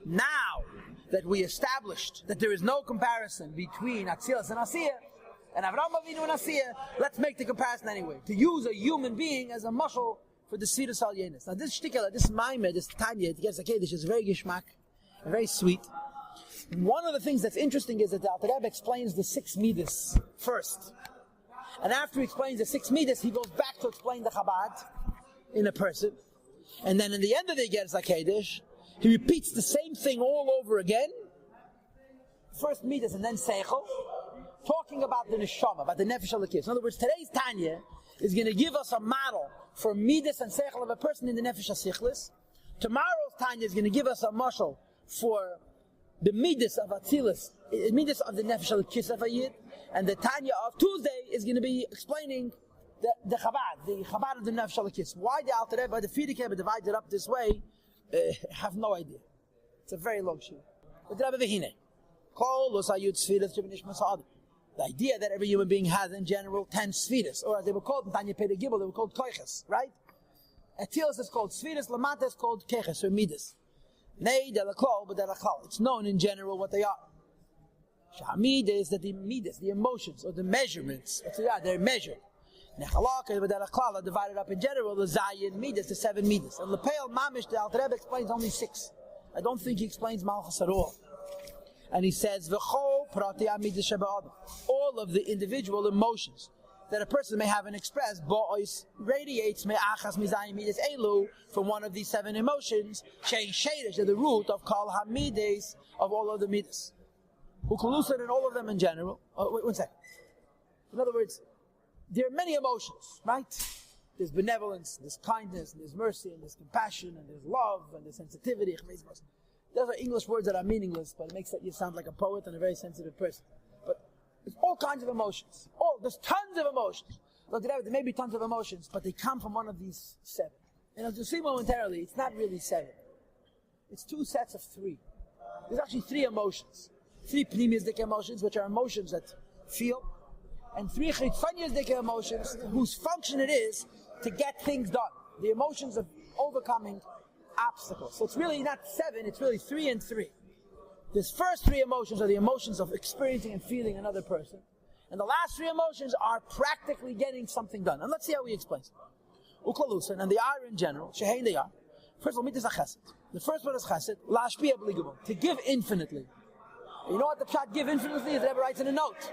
Now that we established that there is no comparison between Atzilus and Asiyah, and Avraham Avinu and Asiyah, let's make the comparison anyway. To use a human being as a mashal for the Sfirus Al Yenis. Now this shtikela, this maimer, this Tanya, it gets okay, this is very gishmak, very sweet. One of the things that's interesting is that the Alter Rebbe explains the 6 midas first. And after he explains the 6 midas, he goes back to explain the Chabad in a person. And then in the end of the Igeres HaKedesh, he repeats the same thing all over again. First midas and then Seichel, talking about the Neshama, about the Nefesh HaLekis. In other words, today's Tanya is going to give us a model for midas and Seichel of a person in the Nefesh HaSichlis. Tomorrow's Tanya is going to give us a mashal for the midas of Atzilus, midas of the Nefesh HaLekis of a Yid. And the Tanya of Tuesday is going to be explaining the Chabad of the Nefesh HaLekis. Why the Alter Rebbe, the Frierdiker Rebbe divided up this way, I have no idea. It's a very long shir. But Rebbe Vehine, the idea that every human being has in general 10 Sfiras, or as they were called in Tanya Peder Gibel, they were called Koiches, right? Atzilus is called Sfiras, Lamata is called Keches, or Midas. Nei de la Klal, but de la Chal. It's known in general what they are. Sha'amida is that the Midas, the emotions, or the measurements, they're measured. Nechalaka, but de la Klal are divided up in general, the Zayin Midas, the 7 Midas. And Lepeil Mamish, the Alter Rebbe explains only 6. I don't think he explains Malchus at all. And he says, all of the individual emotions that a person may have and express, radiates from one of these 7 emotions, they're the root of Kal HaMides, of all of the Midas. Ukulusan and all of them in general. Oh, wait, one second. In other words, there are many emotions, right? There's benevolence, there's kindness, and there's mercy, and there's compassion, and there's love, and there's sensitivity. Those are English words that are meaningless, but it makes you sound like a poet and a very sensitive person. But there's all kinds of emotions. There's tons of emotions. There may be tons of emotions, but they come from one of these 7. And as you'll see momentarily, it's not really 7. It's 2 sets of 3. There's actually 3 emotions. 3 pneumistic emotions, which are emotions that feel, and 3 chitzoniastic emotions, whose function it is to get things done. The emotions of overcoming obstacles. So it's really not 7, it's really 3 and 3. These first 3 emotions are the emotions of experiencing and feeling another person. And the last 3 emotions are practically getting something done. And let's see how he explains it. Uklalusan, and they are in general, shehein they are. First of all, mitzvah chesed. The first one is chesed, lashpia b'ligavon, to give infinitely. You know what the pshat give infinitely is? The Rebbe writes in a note.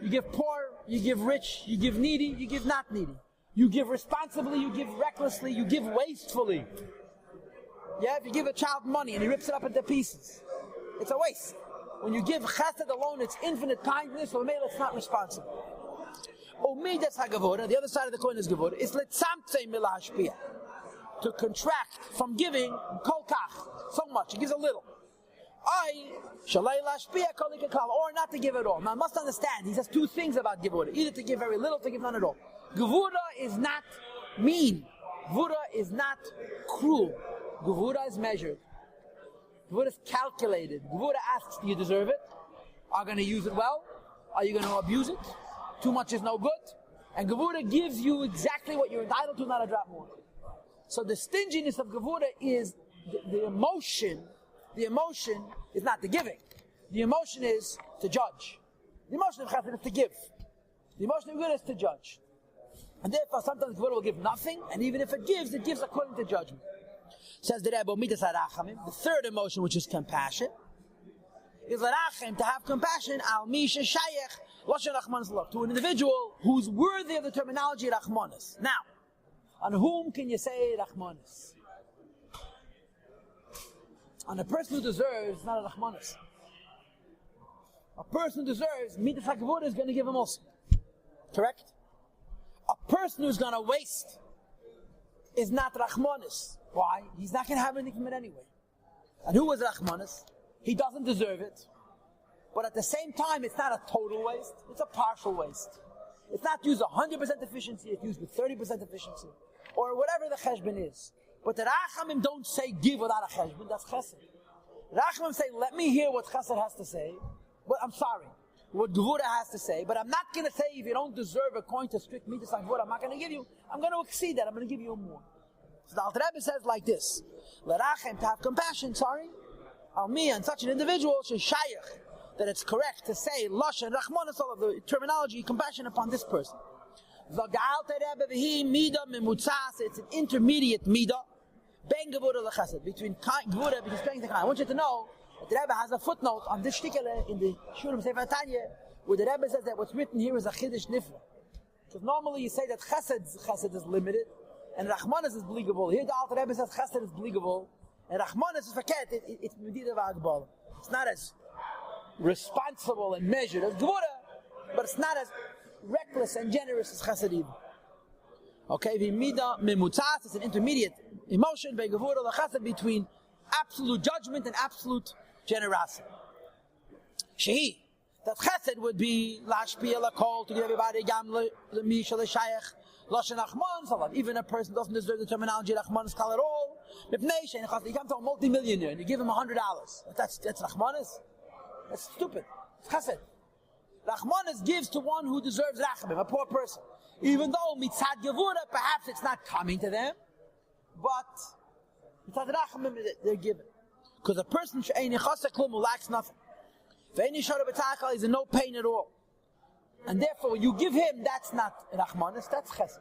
You give poor, you give rich, you give needy, you give not needy. You give responsibly, you give recklessly, you give wastefully. Yeah, if you give a child money and he rips it up into pieces, it's a waste. When you give chesed alone, it's infinite kindness, so maybe it's not responsible. Umidas hagavora, the other side of the coin is gavora, is letzamtzei milashpia, to contract from giving kol kach, so much, he gives a little. Or not to give at all. Now I must understand, he says 2 things about gevura, either to give very little, to give none at all. Gevura is not mean. Gevura is not cruel. Gevura is measured. Gevura is calculated. Gevura asks, do you deserve it? Are you going to use it well? Are you going to abuse it? Too much is no good. And Gevura gives you exactly what you're entitled to, not a drop more. So the stinginess of Gevura is the emotion. The emotion is not the giving. The emotion is to judge. The emotion of chesed is to give. The emotion of good is to judge. And therefore sometimes Gevura will give nothing, and even if it gives according to judgment. Says the Rebbe, midas harachamim, the third emotion, which is compassion, is larachem, to have compassion, al mi sheshayech, lashon rachmanis lov, to an individual who's worthy of the terminology rachmanis. Now, on whom can you say rachmanis? On a person who deserves, not a rachmanis. A person who deserves, midas hakavod is going to give him also. Correct? A person who's going to waste is not rachmanis. Why? He's not going to have anything from it anyway. And who was rachmanis? He doesn't deserve it. But at the same time, it's not a total waste. It's a partial waste. It's not used 100% efficiency. It's used with 30% efficiency. Or whatever the cheshbon is. But the rachamim don't say give without a cheshbon. That's chesed. Rachamim say, let me hear what chesed has to say. But I'm sorry. What Gevura has to say. But I'm not going to say if you don't deserve according to strict midas Gevura, I'm not going to give you. I'm going to exceed that. I'm going to give you more. So the Alter Rebbe says like this. L'rachem, to have compassion, Almi, and such an individual, shayach, that it's correct to say Lashon Rachmanas, all of the terminology, compassion upon this person. It's an intermediate midah, ben gevura lechesed, between gevura, between strength and kind. I want you to know that the Rebbe has a footnote on this shtikele in the Shurim Sefer Tanya, where the Rebbe says that what's written here is a chiddush nifla. Because normally you say that chesed is limited, and Rachmanas is believable. Here the Alter Rebbe says chesed is believable, and Rachmanas is verkehrt. It's medida v'agbala. It's not as responsible and measured as gevura, but it's not as reckless and generous as chesed either. Okay, v'mida memutzas is an intermediate emotion, be'gevura l'chesed, between absolute judgment and absolute generosity. Shehi, that chesed would be lashpia lakol, to give everybody gam l'misha l'shayach lashon achman salam. Even a person doesn't deserve the terminology rachmanis kal at all. You come to a multi-millionaire and you give him $100. That's rachmanis. That's stupid. It's chesed. Rachmanis gives to one who deserves rachamim, a poor person. Even though mitzad gevura, perhaps it's not coming to them, but mitzad rachamim they're given. Because a person who lacks nothing, is in no pain at all, and therefore when you give him, that's not rachmanis, that's chesed.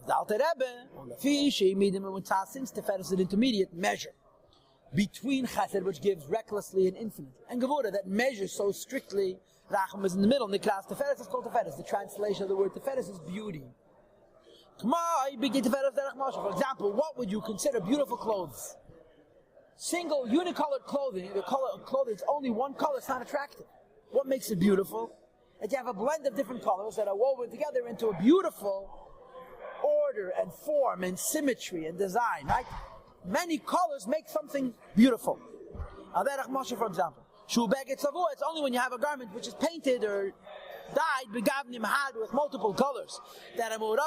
The Alter Rebbe, since the is an intermediate measure between chesed, which gives recklessly and infinitely, and gevura, that measures so strictly. Racham is in the middle. Nikras Teferes is called Teferes. The translation of the word Teferes is beauty. For example, what would you consider beautiful clothes? Single, unicolored clothing. The color of clothing is only one color. It's not attractive. What makes it beautiful? That you have a blend of different colors that are woven together into a beautiful order and form and symmetry and design. Right? Many colors make something beautiful. Aderech Moshe, for example. It's only when you have a garment which is painted or dyed with multiple colors that are woven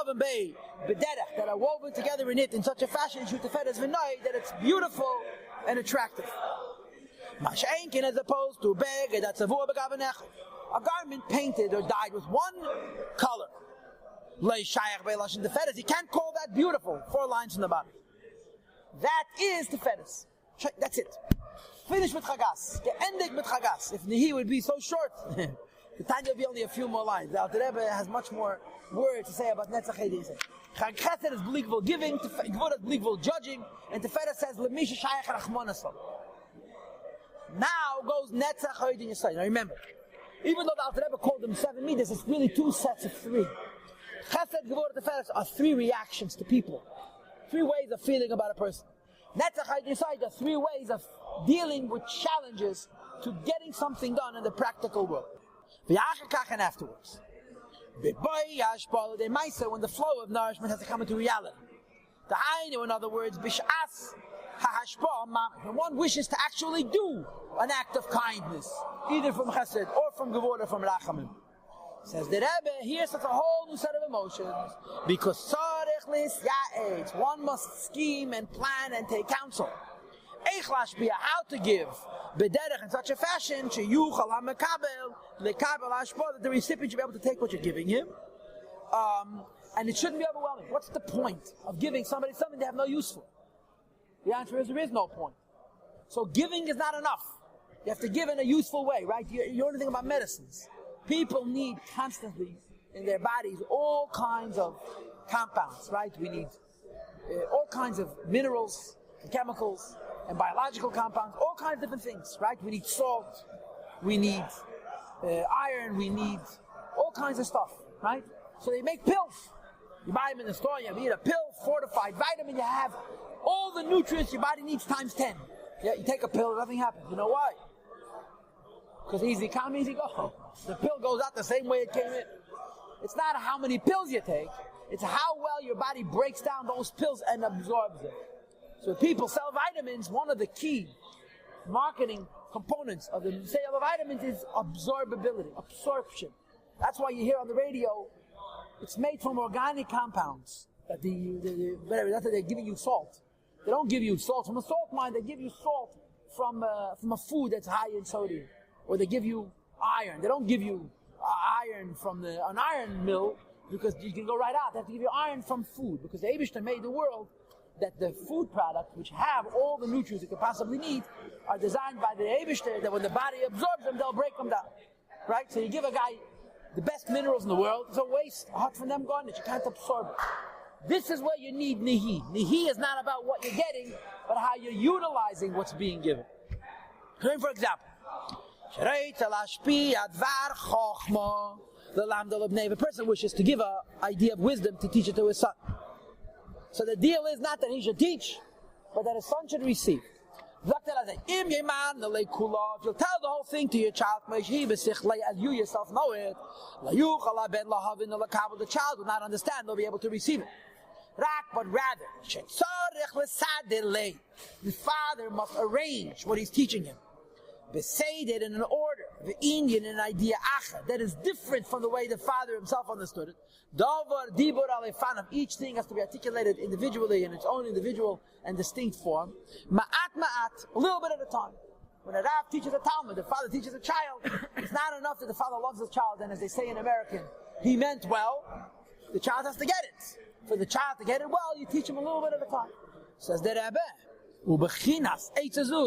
together in it in such a fashion that it's beautiful and attractive. As opposed to a garment painted or dyed with one color. You can't call that beautiful. 4 lines from the bottom. That is the Teferes. That's it. Finish with Chagas. The ending with Chagas. If Nihi would be so short, the Tanya would be only a few more lines. The Alter Rebbe has much more words to say about Netzach Hediseh. Chesed is believable giving, Gevura is believable judging, and Teferes says, L'misha shayach rachmanas. Now goes Netzach Hediseh. Now remember, even though the Alter Rebbe called them 7 meters, it's really 2 sets of 3. Chesed, Gevura, Teferes are 3 reactions to people. 3 ways of feeling about a person. Netzach Hediseh are 3 ways of dealing with challenges to getting something done in the practical world. And afterwards, when the flow of nourishment has to come into reality. In other words, when one wishes to actually do an act of kindness, either from chesed or from gevura or from rachamim. Says the Rebbe, here's such a whole new set of emotions, because one must scheme and plan and take counsel. How to give in such a fashion that the recipient should be able to take what you're giving him, and it shouldn't be overwhelming. What's the point of giving somebody something they have no use for? The answer is there is no point. So giving is not enough. You have to give in a useful way, right? You know anything about medicines? People need constantly in their bodies all kinds of compounds, right? We need all kinds of minerals and chemicals and biological compounds, all kinds of different things, right? We need salt, we need iron, we need all kinds of stuff, right? So they make pills. You buy them in the store, you eat a pill, fortified vitamin, you have all the nutrients your body needs times 10. Yeah, you take a pill, nothing happens. You know why? Because easy come, easy go. The pill goes out the same way it came in. It's not how many pills you take, it's how well your body breaks down those pills and absorbs them. So if people sell vitamins, one of the key marketing components of the sale of vitamins is absorption. That's why you hear on the radio, it's made from organic compounds. That they're giving you salt. They don't give you salt from a salt mine, they give you salt from a food that's high in sodium. Or they give you iron. They don't give you iron from an iron mill, because you can go right out. They have to give you iron from food, because the Eibishter made the world that the food products, which have all the nutrients it could possibly need, are designed by the Eibishter, that when the body absorbs them, they'll break them down. Right? So you give a guy the best minerals in the world, it's a waste. Hot from them gone that you can't absorb it. This is where you need nihi. Nihi is not about what you're getting, but how you're utilizing what's being given. For example, if a person wishes to give an idea of wisdom to teach it to his son. So the deal is not that he should teach, but that his son should receive. If you'll tell the whole thing to your child, as you yourself know it, the child will not understand, they'll be able to receive it. But rather, the father must arrange what he's teaching him. Beseder in an order, the Indian an idea that is different from the way the father himself understood it. Davar dibur alefanav, each thing has to be articulated individually in its own individual and distinct form. Ma'at, a little bit at a time. When a Rav teaches a Talmud, the father teaches a child, it's not enough that the father loves his child, and as they say in American, he meant well. The child has to get it. For the child to get it well, you teach him a little bit at a time. Says the Rebbe,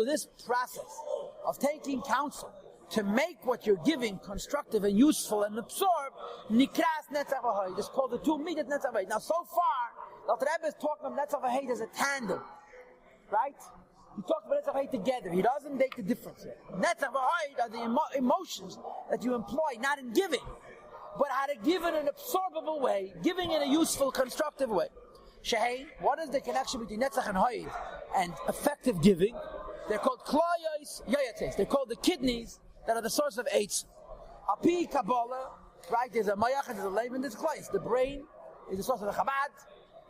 this process of taking counsel to make what you're giving constructive and useful and absorb, nikras netzach v'hoid. It's called the two midat netzach v'hoid. Now, so far, the Rebbe is talking of netzach v'hoid as a tandem, right? He talks about netzach v'hoid together. He doesn't make the difference here. Netzach v'hoid are the emotions that you employ, not in giving, but how to give in an absorbable way, giving in a useful, constructive way. Shehay, what is the connection between netzach and hoid and effective giving? They're called kloyos yoyates. They're called the kidneys that are the source of eitz. Api Kabbalah, right? There's a mayach and there's a leib and there's kloyos. The brain is the source of the chabad.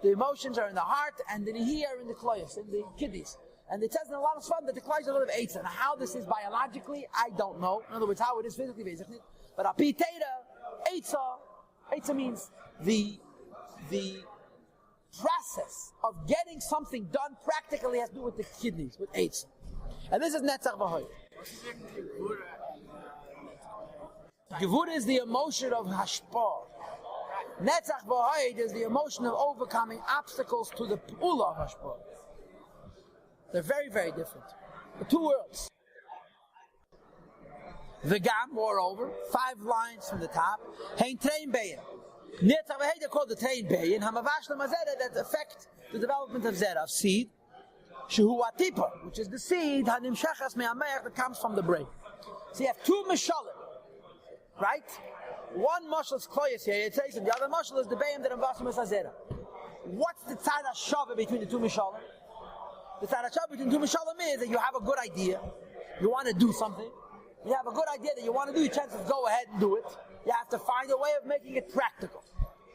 The emotions are in the heart, and the nihi are in the kloyos, in the kidneys. And it says in a lot of fun that the kloyos are a lot of eitz. And how this is biologically, I don't know. In other words, how it is physically, basically. But api teira, eitza means the process of getting something done practically has to do with the kidneys, with eitz. And this is netzach v'hoid. Gevura is the emotion of hashpah. Netzach v'hoid is the emotion of overcoming obstacles to the p'ula of hashpah. They're very, very different. The two worlds. V'gam, moreover, 5 lines from the top. Hein trein beyin. Netzach v'hoid are called the trein beyin. Hamavash l'mazera that affect the development of zera, of seed. Shehu atipa, which is the seed hanimshachas me'ameach that comes from the brain. So you have 2 mishalim, right? One mashal is kloyos here, it says, and the other mashal is the beim that ambashim is hazera. What's the tzad hashava between the 2 mishalim? The tzad hashava between the 2 mishalim is that you have a good idea, you want to do something. You have a good idea that you want to do, your chances go ahead and do it. You have to find a way of making it practical.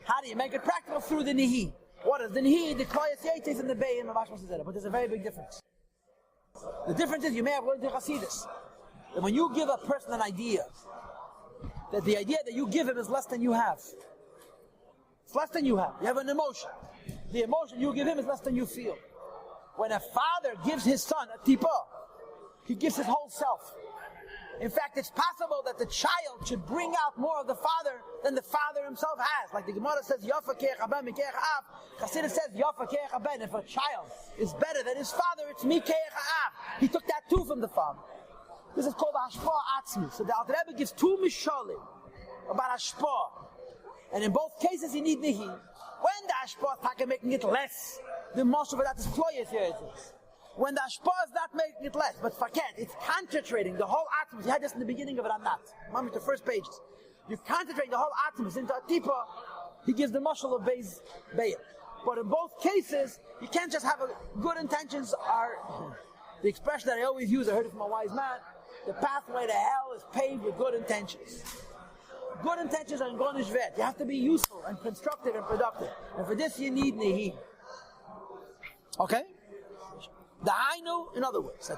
How do you make it practical? Through the nihi. What is the nihi? The kloyos yates and the beim of Hashmas Hazera. But there's a very big difference. The difference is you may have learned in Hasidus that when you give a person an idea, that the idea that you give him is less than you have. It's less than you have. You have an emotion. The emotion you give him is less than you feel. When a father gives his son a tipa, he gives his whole self. In fact, it's possible that the child should bring out more of the father than the father himself has. Like the Gemara says, Yafa ke'ech haben mike'ech ha'av. Chassidus says, Yafa ke'ech haben. If a child is better than his father, it's mike'ech ha'av. He took that too from the father. This is called hashpah atzmi. So the Alter Rebbe gives 2 mishalim about hashpah. And in both cases, you need nihi. When the hashpah is making it less, the most of that is kloyos here it is. When the ashpah is not making it less, but forget, it's concentrating the whole atoms. You had this in the beginning of Ranat. Remember the first pages. You're concentrating the whole atoms into a tipa. He gives the mashal of Beis Be'er. But in both cases, you can't just have good intentions. Are the expression that I always use, I heard it from a wise man, the pathway to hell is paved with good intentions. Good intentions are in Gonish Vet. You have to be useful and constructive and productive. And for this you need Nehi. Okay? The Hainu, in other words,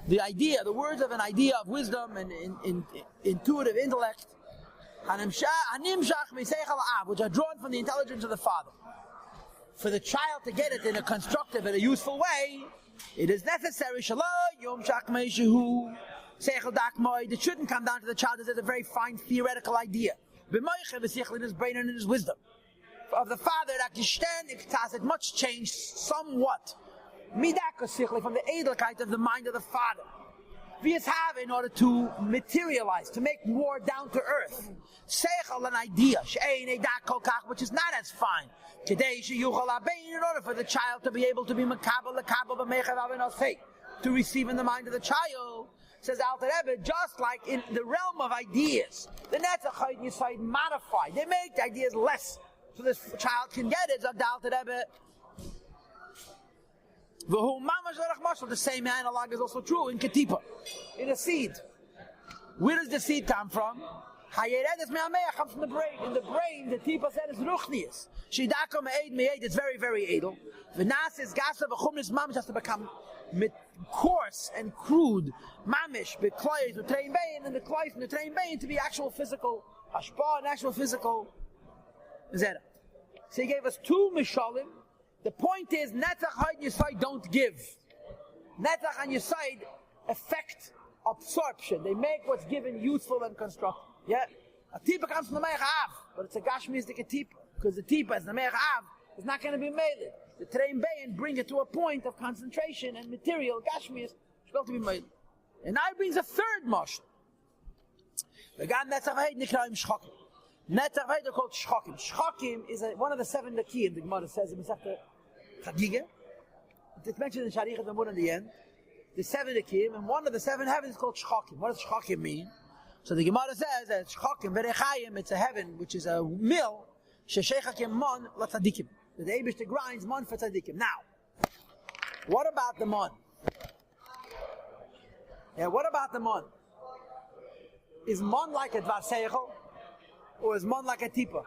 the idea, the words of an idea of wisdom and intuitive intellect, which are drawn from the intelligence of the father. For the child to get it in a constructive and a useful way, it is necessary. It shouldn't come down to the child as a very fine theoretical idea. In his brain and in his wisdom. of the father, it must change somewhat. From the edelkeit of the mind of the father. In order to materialize, to make more down to earth. Seichel, an idea, which is not as fine. In order for the child to be able to be to receive in the mind of the child, says Alter Rebbe, just like in the realm of ideas, the Netzach and Yossi modify. They make the ideas less, so this child can get it. Alter Rebbe. The same analog is also true in Ketipa, in a seed. Where does the seed come from? Comes from the brain. In the brain, the Tipa said is Ruchnius. It's very, very edel. The Nasis Gasa V'chumnis Mamish has to become coarse and crude. Mamish, Beklois, the train bain, and the Klois and the train bain to be actual physical Hashpa and actual physical Zera. So he gave us two Mishalim. The point is, Netzach and Yossi don't give. Netzach and Yossi affect absorption. They make what's given useful and constructive. Yeah? A tipa comes from the Meich Av, but it's a Gashmistic tipa. Because the tipa, as the Meich Av, is not going to be made. The Trein Bayin bring it to a point of concentration and material, Gashmis, is going to be made. And now he brings a third mashal. The Gan Netzach V'Heid Nikraim Shchokim. Netzach V'Heid are called Shchokim. Shchokim is one of the 7 Nakim, the Gemara says in Masechta Chagiga. It's mentioned in Sharich Amud in the end. The 7 Nakim, and one of the 7 heavens is called Shchokim. What does Shchokim mean? So the Gemara says that Shchokim V'Rechayim, it's a heaven which is a mill, Sheshechakim Mon L'Tzadikim. The Eibishter grinds Mon for Tzadikim. Now, what about the Mon? Yeah, what about the Mon? Is Mon like a Dvar Seichel? Or is Mon like a Tipa?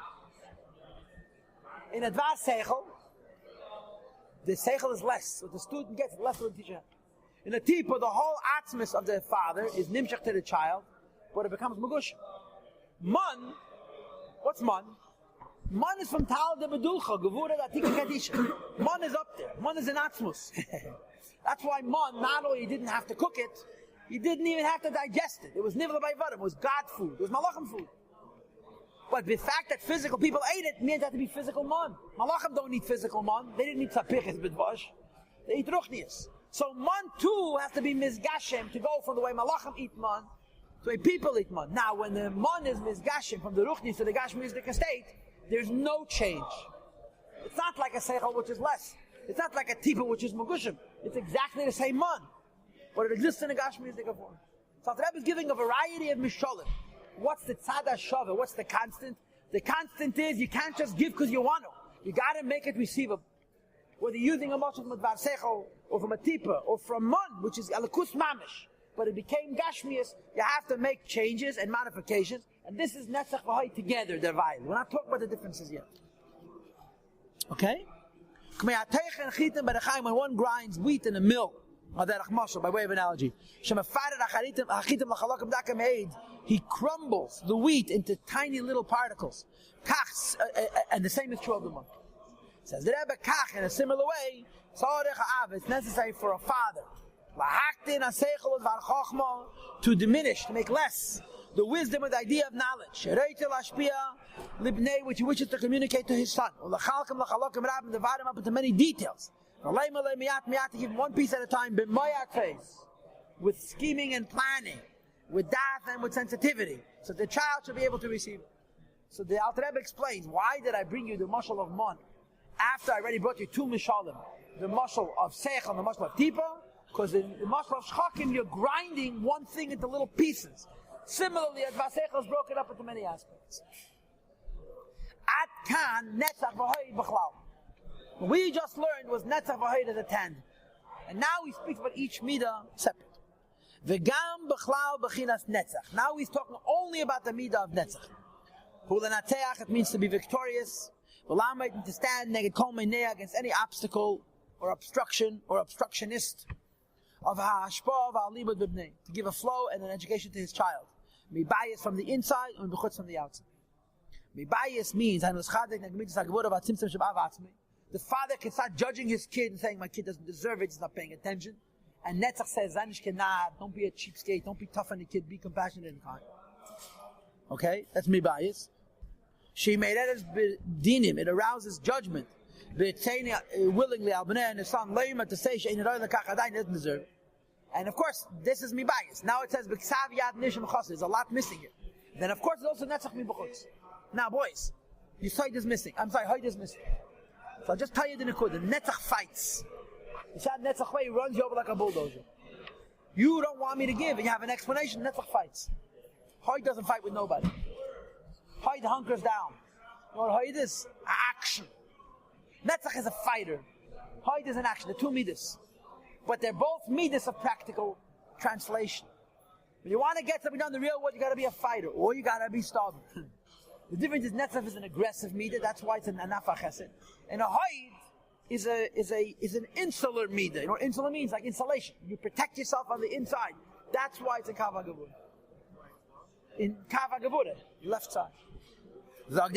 In a Dvar Seichel, the Seichel is less. What the student gets, less than the teacher. In a Tipa, the whole atzmis of the father is Nimshach to the child, but it becomes Magush. Mon, what's Mon? Mon is from Tal de Bedulcha, Gevura Atika Kadisha. Mon is up there. Mon is an atzmus. That's why Mon, not only you didn't have to cook it, you didn't even have to digest it. It was Nivla by Vadim, it was God food, it was Malachim food. But the fact that physical people ate it meant it had to be physical Mon. Malachim don't eat physical Mon. They didn't eat Sapichis Bidvash. They eat Ruchnias. So Mon too has to be Mizgashem to go from the way Malachim eat Mon to the way people eat Mon. Now when the Mon is Mizgashem from the Ruchnias to the Gashmizik estate, there's no change. It's not like a Seichel which is less. It's not like a Tipa which is Magushim. It's exactly the same Mon. But it exists in a Gashmizik form. So the Rebbe is giving a variety of Mishalim. What's the tzada shava? What's the constant? The constant is you can't just give because you want to. You got to make it receivable. Whether you're using a mashal from a dvar seichel, or from a tipa, or from mon, which is alakus mamish, but it became gashmias, you have to make changes and modifications. And this is netzach v'hai together, they're violent. We're not talking about the differences yet. Okay? When one grinds wheat in a mill, by way of analogy, he crumbles the wheat into tiny little particles. And the same is true of the monk. Says the Rebbe, in a similar way, it's necessary for a father to diminish, to make less the wisdom and the idea of knowledge, which he wishes to communicate to his son, and divide him up into many details. To give one piece at a time, with scheming and planning, with dath and with sensitivity, so the child should be able to receive it. So the Alter Rebbe explains, why did I bring you the mashal of Mon after I already brought you two mishalim, the mashal of Seichel and the mashal of Tipa? Because in the mashal of Shchakim, you're grinding one thing into little pieces. Similarly, Advar Seichel is broken up into many aspects. At Kan, Netzach V'Hoi B'Chlal. What we just learned was Netzach V'Hoi as a tandem. And now he speaks about each midah separate. V'gam B'Chlal B'Chinas Netzach. Now he's talking only about the midah of Netzach. Hulanateyach, it means to be victorious. V'lamayt, to stand neged kol meineh, against any obstacle or obstruction or obstructionist. Of ha'ashpa of ha'alibud b'bnei, to give a flow and an education to his child. Mibayis from the inside and b'chutz from the outside. Mibayis means the father can start judging his kid and saying, my kid doesn't deserve it, he's not paying attention. And Netzach says, don't be a cheapskate, don't be tough on the kid, be compassionate and kind. Okay, that's mibayis. She made it dinim. It arouses judgment. Willingly, al b'nei and his son leima to say she'ein roy lekach adayin doesn't deserve. And of course, this is mi bias. Now it says b'ksav yad nishim chassid. There's a lot missing here. Then of course, it's also netzach mi b'chutz. Now, boys, your side is missing. I'm sorry, height is missing. So I'll just tell you the nekud. The netzach fights. The shad netzach way runs you over like a bulldozer. You don't want me to give, and you have an explanation. Netzach fights. Height doesn't fight with nobody. Height hunkers down. You know what height is? Action. Netzach is a fighter. Height is an action. The two midas. But they're both midas of practical translation. When you want to get something done in the real world, you got to be a fighter, or you got to be stubborn. The difference is Netzach is an aggressive midah. That's why it's an anafa chesed. And a height is an insular midah. You know what insular means? Like insulation. You protect yourself on the inside. That's why it's a kava gevura. In kava gevura, left side. Now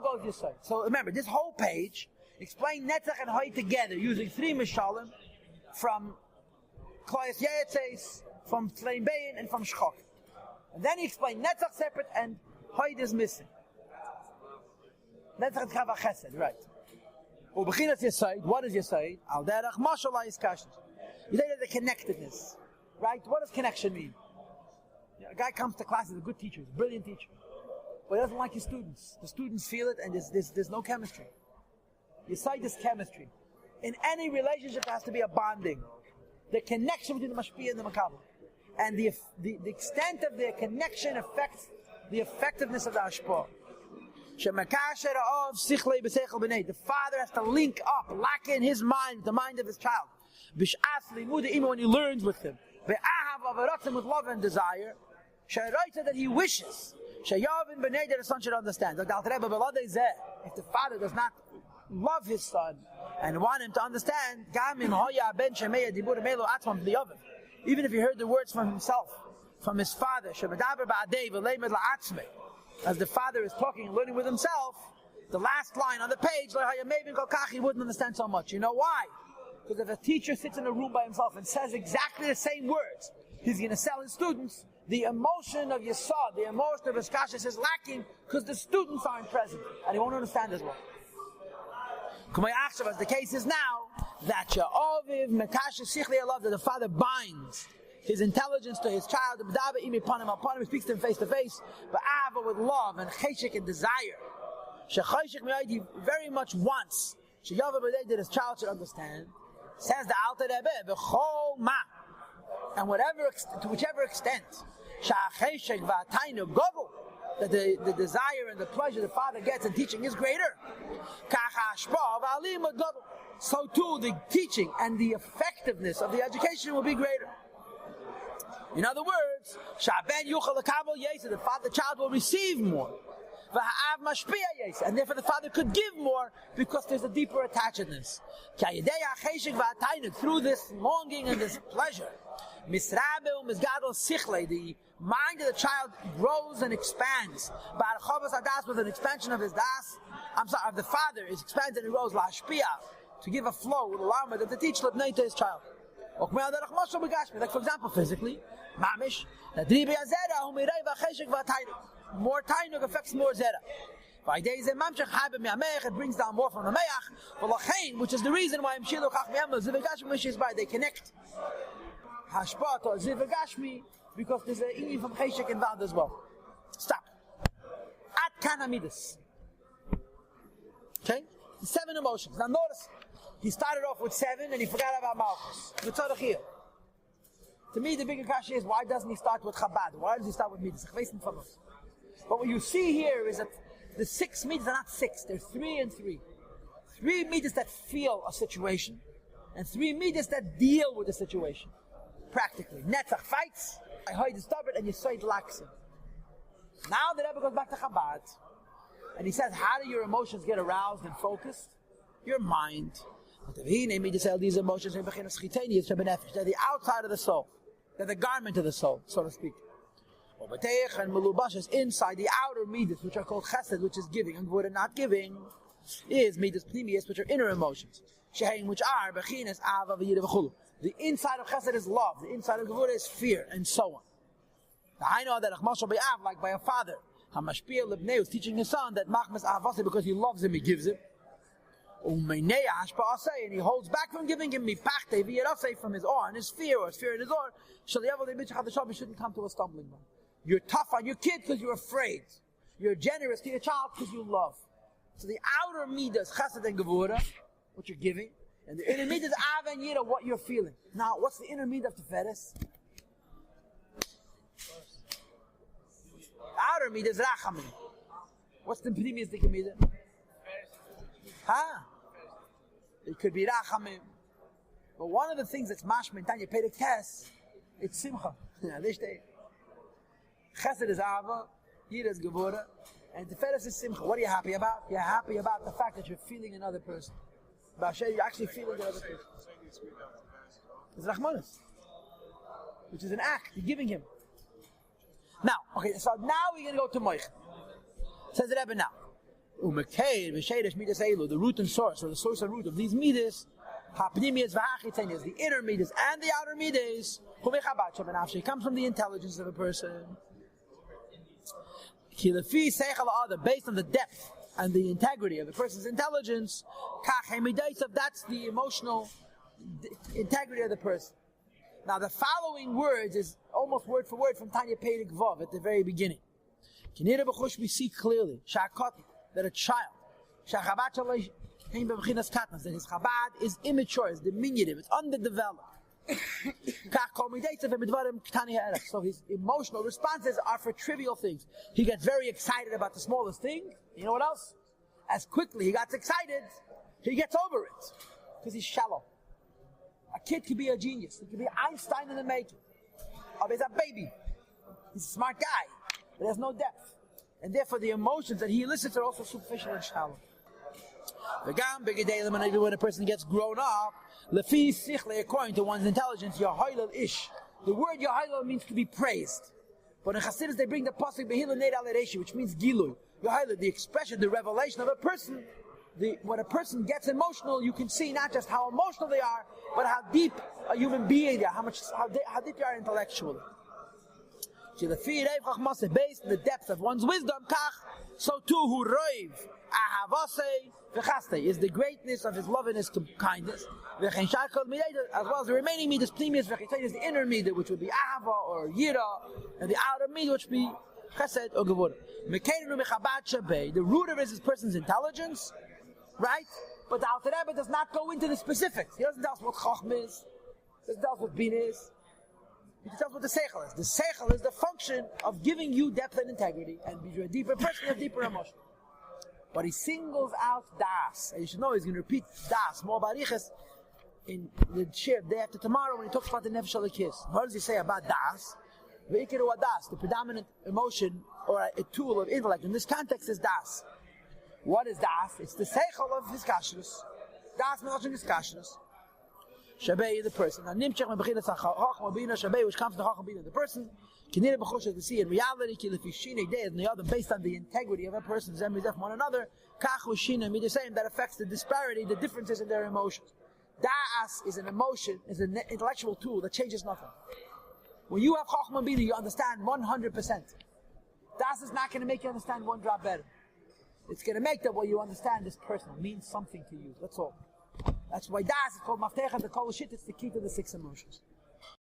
goes this side. So remember, this whole page explain Netzach and height together using 3 mishalim from Kloyas Yetzes, from Tlein Bein, and from Shchok. And then he explained Netzach separate and height is missing. Netzach is Chava Chesed, right. U'bechinas Yesayid, what is Yesayid? Al derech mashallah is kashin. You say there's a connectedness, right? What does connection mean? A guy comes to class, he's a good teacher, he's a brilliant teacher. But he doesn't like his students. The students feel it, and there's no chemistry. Yesayid is chemistry. In any relationship, there has to be a bonding. The connection between the mashpia and the makabel. And the extent of their connection affects the effectiveness of the hashpah. The father has to link up, lock in his mind, the mind of his child. Even when he learns with him. With love and desire. That he wishes. That the son should understand. If the father does not love his son and want him to understand, even if he heard the words from himself, from his father, as the father is talking and learning with himself, the last line on the page, he wouldn't understand so much. You know why? Because if a teacher sits in a room by himself and says exactly the same words, he's going to sell his students. The emotion of Yesod, the emotion of his kashrus is lacking because the students aren't present and he won't understand as well. As the case is now, that that the father binds his intelligence to his child, he speaks to him face to face, but with love and cheshek and desire. He very much wants that his child should understand. Says the Alter Rebbe, and to whichever extent, that the desire and the pleasure the father gets in teaching is greater, so too the teaching and the effectiveness of the education will be greater. In other words, the child will receive more, and therefore the father could give more because there's a deeper attachedness. Through this longing and this pleasure, the mind of the child grows and expands. With an expansion of his das, of the father, is expanded and grows to give a flow, will allow him to teach to his child. Like for example, physically, more tainug affects more zera. It brings down more from the meach, which is the reason why they connect hashpat or zivagashmi, because there's an inyan from cheshek involved as well. Stop. At kanamidus. Okay? 7 emotions. Now notice, he started off with 7 and he forgot about Malchus. To me, the bigger question is, why doesn't he start with Chabad? Why does he start with Midas? But what you see here is that the 6 Midas are not 6, they're 3 and 3. 3 Midas that feel a situation, and 3 Midas that deal with the situation. Practically. Netzach fights, I heard is stubborn, and Yesod lacks him. Now the Rebbe goes back to Chabad, and he says, how do your emotions get aroused and focused? Your mind. These emotions are the outside of the soul. They're the garment of the soul, so to speak. And Melubash is inside the outer midas, which are called chesed, which is giving, and what are not giving is midas pnimius, which are inner emotions, which are bechinas ava v'yida v'chulu. The inside of chesed is love, the inside of gevura is fear, and so on. I know that like by a father, Hamashpia Lebnei was teaching his son that Machmas Ahavase, because he loves him, he gives him. And he holds back from giving him from his awe and his fear, or his fear in his awe. He shouldn't come to a stumbling block. You're tough on your kid because you're afraid. You're generous to your child because you love. So the outer midas, chesed and gevura, what you're giving, and the inner midas, av and yira, what you're feeling. Now, what's the inner midah of Tiferes? Outer midas, rachamim. What's the previous midah? It could be rachamim. But one of the things that's mashma in Tanya Perek Tes, it's simcha. Chesed is ava, yira is gevura, and Tiferes is simcha. What are you happy about? You're happy about the fact that you're feeling another person. You're actually feeling the other person. It's rachmanis, which is an act you're giving him. Now, okay, so now we're going to go to Moich. Says the Rebbe now. The root and source, or the source and root of these midas, the inner midas and the outer midas, it comes from the intelligence of a person. Based on the depth and the integrity of a person's intelligence, that's the emotional integrity of the person. Now the following words is almost word for word from Tanya Perek Vav at the very beginning. We see clearly that a child, that his chabad is immature, is diminutive, it's underdeveloped. So his emotional responses are for trivial things. He gets very excited about the smallest thing. You know what else? As quickly he gets excited, he gets over it. Because he's shallow. A kid could be a genius. He could be Einstein in the making. Or he's a baby. He's a smart guy. But there's no depth. And therefore the emotions that he elicits are also superficial and shallow. When a person gets grown up, according to one's intelligence, Yahailal Ish. The word Yahailal means to be praised. But in Chassidus they bring the pasuk Behilul Neid Al Reishi, which means Gilui. Yahailal, the expression, the revelation of a person. When a person gets emotional, you can see not just how emotional they are, but how deep a human being they are, how deep they are intellectually. Based on the depth of one's wisdom, so too hu roiv ahavase v'chaste is the greatness of his love and his kindness, as well as the remaining midas, plimius v'chitayim is the inner midah, which would be ahava or yira, and the outer midah, which would be chesed or gevura. The root of it is this person's intelligence, right? But the Alter Rebbe does not go into the specifics. He doesn't tell us what chachma is. He doesn't tell us what bin is. He tells us what the seichel is. The seichel is the function of giving you depth and integrity, and you're a deeper person, you have deeper emotion. But he singles out das, and you should know he's going to repeat das, more bariches, in the shir day after tomorrow when he talks about the nefesh halakis. What does he say about das? The predominant emotion or a tool of intellect in this context is das. What is das? It's the seichel of his kashrus. Das melachim his kashrus. Shabei, the person. Now nimchach mebechinas hachachma bina shabei, which comes from the chachma bina, the person. Kinir b'choshes to see in reality, kilifishine day and the other, based on the integrity of a person, zemizef one another. Kachu shina me the same, that affects the disparity, the differences in their emotions. Das is an emotion, is an intellectual tool that changes nothing. When you have chachma bina, you understand 100%. Das is not going to make you understand one drop better. It's going to make that what you understand is personal, means something to you. That's all. That's why das is called maftech, the kol shit. It's the key to the 6 emotions.